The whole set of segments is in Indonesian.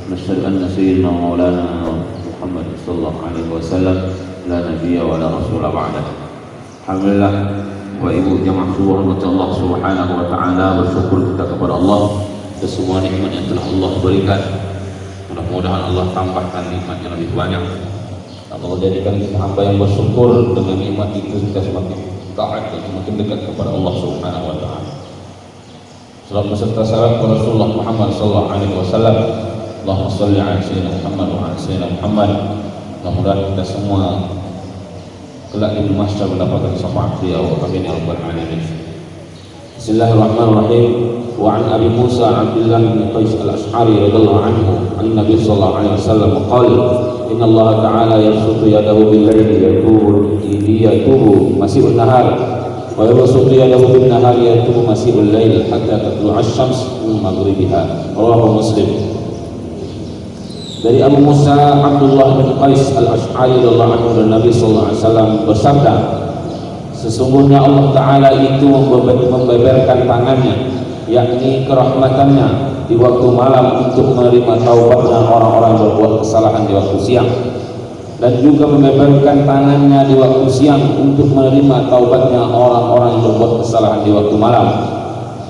نشهد أن سيدنا مولانا محمد صلى الله عليه وسلم لا نبي ولا رسول بعده. Alhamdulillah, Bapak Ibu jamaah subhanallah Allah Subhanahu wa taala, bersyukur kita kepada Allah atas semua nikmat yang telah Allah berikan. Mudah-mudahan Allah tambahkan nikmat yang lebih banyak. Allah jadikan kita hamba yang bersyukur, dengan nikmat itu kita semakin taat dan semakin dekat kepada Allah Subhanahu wa taala. Salam beserta salam kepada Rasulullah Muhammad sallallahu alaihi wasallam. Allahumma shalli ala sayyidina Muhammad wa ala sayyidina Muhammad. Mudah-mudahan kita semua kelak di mahsyar mendapatkan syafaat beliau. Amin ya rabbal alamin. Bismillahirrahmanirrahim. Wa an Abi Musa Abdullah bin Qais al-Ash'ari radhiyallahu anhu an Nabi sallallahu alaihi wasallam qala inna Allah ta'ala yabsutu yadahu bil-laili yatubu masihun nahar wa yabsutu yadahu bin-nahari yatubu masihul lail hatta tatlu'a asy-syams min maghribiha. Rawahu Muslim. Dari Abu Musa Abdullah bin Qais al-Ash'ari radhiyallahu anhu dan Nabi sallallahu alaihi wasallam bersabda, sesungguhnya Allah Ta'ala itu membeberkan tangannya, yakni kerahmatannya di waktu malam untuk menerima taubatnya orang-orang yang berbuat kesalahan di waktu siang, dan juga membeberkan tangannya di waktu siang untuk menerima taubatnya orang-orang yang berbuat kesalahan di waktu malam.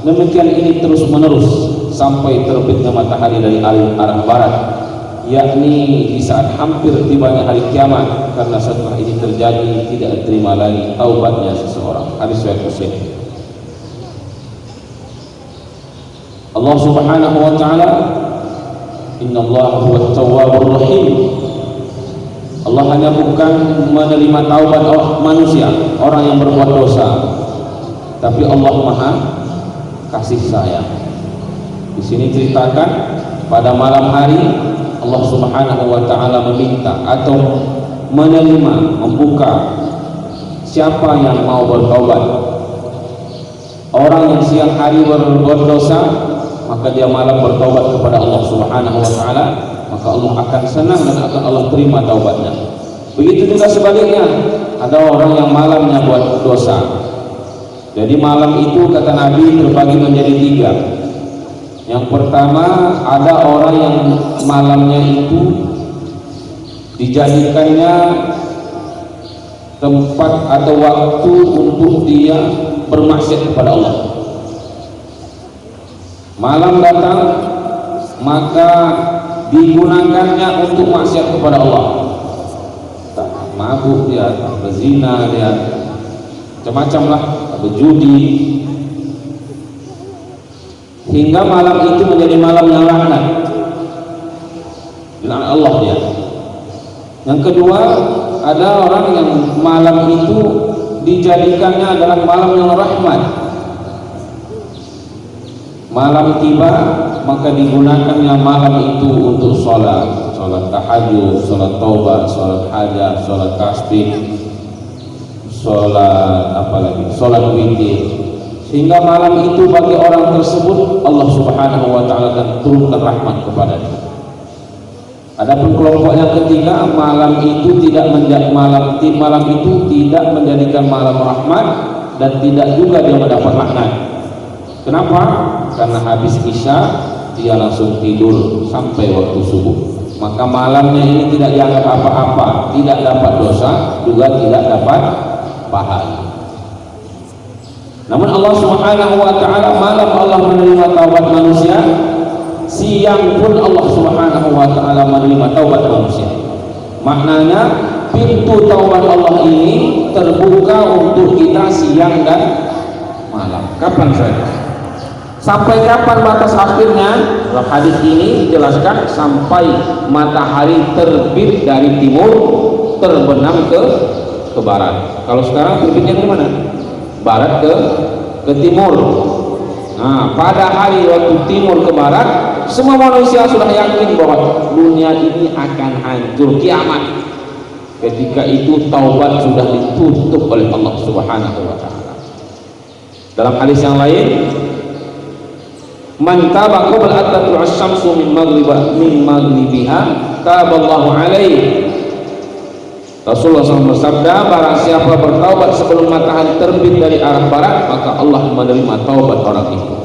Demikian ini terus menerus sampai terbitnya matahari dari arah barat, yakni di saat hampir tibanya hari kiamat, karena setelah ini terjadi tidak diterima lagi taubatnya seseorang. Hadis riwayat Muslim. Allah Subhanahu wa taala, innallaha huwat tawwabur rahim. Allah hanya bukan menerima taubat manusia, orang yang berbuat dosa, tapi Allah Maha kasih sayang. Di sini ceritakan pada malam hari Allah Subhanahu wa taala meminta atau menerima, membuka siapa yang mau bertaubat. Orang yang siang hari berbuat dosa, maka dia malam bertaubat kepada Allah Subhanahu wa taala, maka Allah akan senang dan akan Allah terima taubatnya. Begitu juga sebaliknya, ada orang yang malamnya buat dosa. Jadi malam itu kata Nabi terbagi menjadi tiga. Yang pertama, ada orang yang malamnya itu dijadikannya tempat atau waktu untuk dia bermaksiat kepada Allah. Malam datang, maka digunakannya untuk maksiat kepada Allah. Mabuk dia, berzina dia, macam-macam lah, berjudi, hingga malam itu menjadi malam yang laknat, laknat Allah dia. Yang kedua, ada orang yang malam itu dijadikannya adalah malam yang rahmat. Malam tiba, maka digunakannya malam itu untuk sholat tahajud, sholat taubat, sholat hajat, sholat tasbih, sholat apalagi, sholat witir, sehingga malam itu bagi orang tersebut Allah Subhanahu wa taala akan turunkan rahmat kepadanya. Adapun kelompok yang ketiga, malam itu tidak menjadikan malam rahmat dan tidak juga dia mendapat laknat. Kenapa? Karena habis isya dia langsung tidur sampai waktu subuh. Maka malamnya ini tidak dianggap apa-apa, tidak dapat dosa, juga tidak dapat pahala. Namun Allah Subhanahu wa taala, malam Allah menerima taubat manusia, siang pun Allah Subhanahu wa taala menerima taubat manusia. Maknanya pintu taubat Allah ini terbuka untuk kita siang dan malam. Kapan saja. Sampai kapan batas akhirnya? Dalam hadis ini dijelaskan sampai matahari terbit dari timur, terbenam ke barat. Kalau sekarang terbitnya ke mana? Barat ke timur. Nah, pada hari waktu timur ke barat, semua manusia sudah yakin bahwa dunia ini akan hancur, kiamat. Ketika itu taubat sudah ditutup oleh Allah Subhanahu wa taala. Dalam hadis yang lain, man taba qabla an tatlu'a asy-syamsu min maghribiha taballahu alaihi. Rasulullah SAW bersabda, barang siapa bertaubat sebelum matahari terbit dari arah barat, maka Allah menerima taubat orang itu.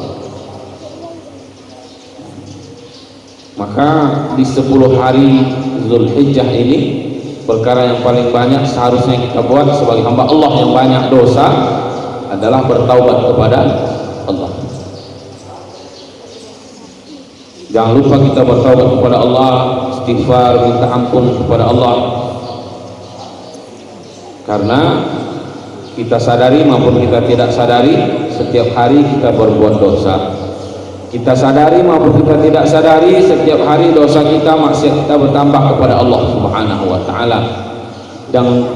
Maka di 10 hari Zulhijjah ini, perkara yang paling banyak seharusnya kita buat sebagai hamba Allah yang banyak dosa adalah bertaubat kepada Allah. Jangan lupa kita bertaubat kepada Allah, istighfar, minta ampun kepada Allah. Karena kita sadari maupun kita tidak sadari, setiap hari kita berbuat dosa. Kita sadari maupun kita tidak sadari, setiap hari dosa kita, maksiat kita bertambah kepada Allah Subhanahu wa taala. Dan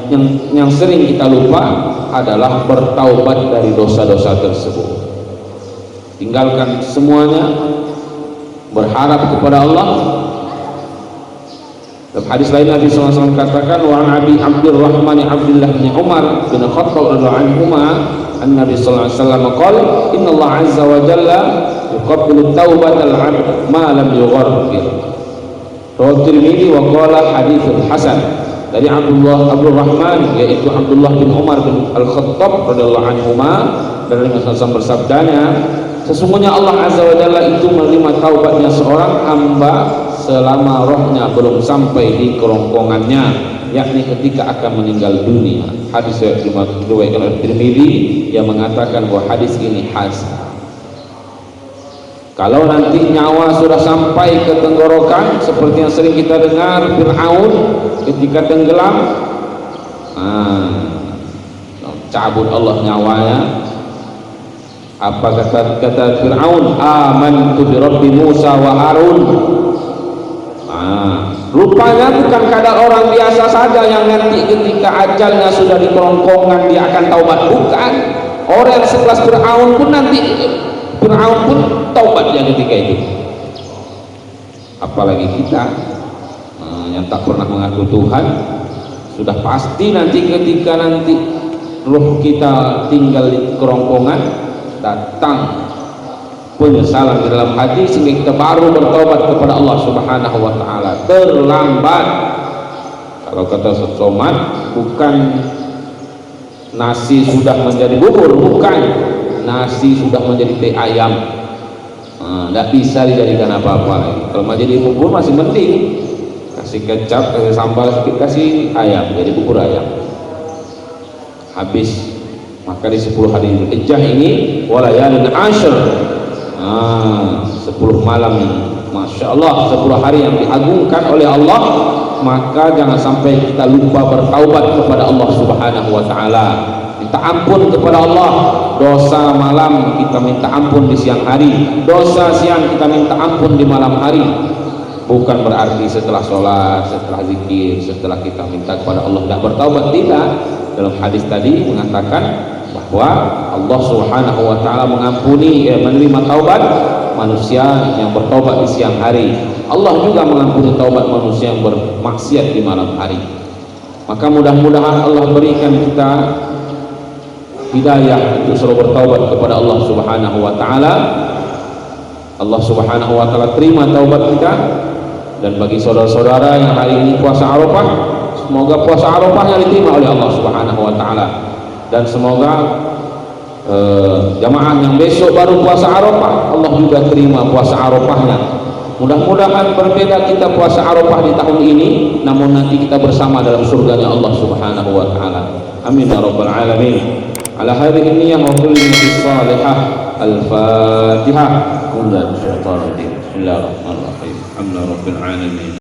yang sering kita lupa adalah bertaubat dari dosa-dosa tersebut. Tinggalkan semuanya, berharap kepada Allah. Dalam hadis lain Nabi SAW katakan, wa an Abi Abdurrahman Abdullah bin Umar bin Khattab radhiyallahu anhuma an-Nabi sallallahu alaihi wasallam qala inna Allah azza wa jalla yuqabbilu taubatal 'abd ma lam yughargir. Rawahu Tirmidzi wa qala haditsun hasan. Dari Abdurrahman, yaitu Abdullah bin Umar bin Al-Khattab radhiyallahu anhuma, dari Nabi SAW bersabdanya, sesungguhnya Allah azza wa jalla itu menerima taubatnya seorang hamba selama rohnya belum sampai di kerongkongannya, yakni ketika akan meninggal dunia. Hadis diriwayatkan oleh Tirmidzi yang mengatakan bahwa hadis ini hasan. Kalau nanti nyawa sudah sampai ke tenggorokan, seperti yang sering kita dengar Fir'aun ketika tenggelam, cabut Allah nyawanya. Apa kata Fir'aun? Amantu bi Rabbi Musa wa Harun. Rupanya bukan kadar orang biasa saja yang nanti ketika ajalnya sudah di kerongkongan dia akan taubat, bukan. Orang sekelas Fir'aun pun nanti taubatnya ketika itu. Apalagi kita yang tak pernah mengaku Tuhan, sudah pasti nanti ketika nanti roh kita tinggal di kerongkongan, datang penyesalan di dalam hati sehingga kita baru bertobat kepada Allah Subhanahu wa taala. Terlambat. Kalau kata Somad, bukan nasi sudah menjadi bubur, bukan, nasi sudah menjadi teh ayam. Tidak bisa dijadikan apa-apa lagi. Kalau mau jadi bubur masih mending, kasih kecap, kasih sambal sedikit, kasih ayam, jadi bubur ayam. Habis. Maka di 10 hari Zulhijjah ini walayalin ashr, 10 malam yang Masya Allah, 10 hari yang diagungkan oleh Allah. Maka jangan sampai kita lupa bertaubat kepada Allah Subhanahu wa taala. Minta ampun kepada Allah. Dosa malam kita minta ampun di siang hari, dosa siang kita minta ampun di malam hari. Bukan berarti setelah sholat, setelah zikir, setelah kita minta kepada Allah tidak bertaubat, tidak. Dalam hadis tadi mengatakan bahwa Allah Subhanahu wa taala mengampuni, menerima taubat manusia yang bertobat di siang hari. Allah juga mengampuni taubat manusia yang bermaksiat di malam hari. Maka mudah-mudahan Allah berikan kita hidayah untuk selalu bertaubat kepada Allah Subhanahu wa taala. Allah Subhanahu wa taala terima taubat kita. Dan bagi saudara-saudara yang hari ini puasa Arafah, semoga puasa Arafahnya diterima oleh Allah Subhanahu wa taala. Dan semoga jamaah yang besok baru puasa Arafah, Allah juga terima puasa Arafahnya. Mudah-mudahan berbeda kita puasa Arafah di tahun ini, namun nanti kita bersama dalam surganya Allah Subhanahu wa taala. Amin ya rabbal alamin. Ala hadhihi niyyah wa kulli niyyah salihah. Al-Fatihah. Bismillahirrahmanirrahim. Alhamdulillahirabbil alamin.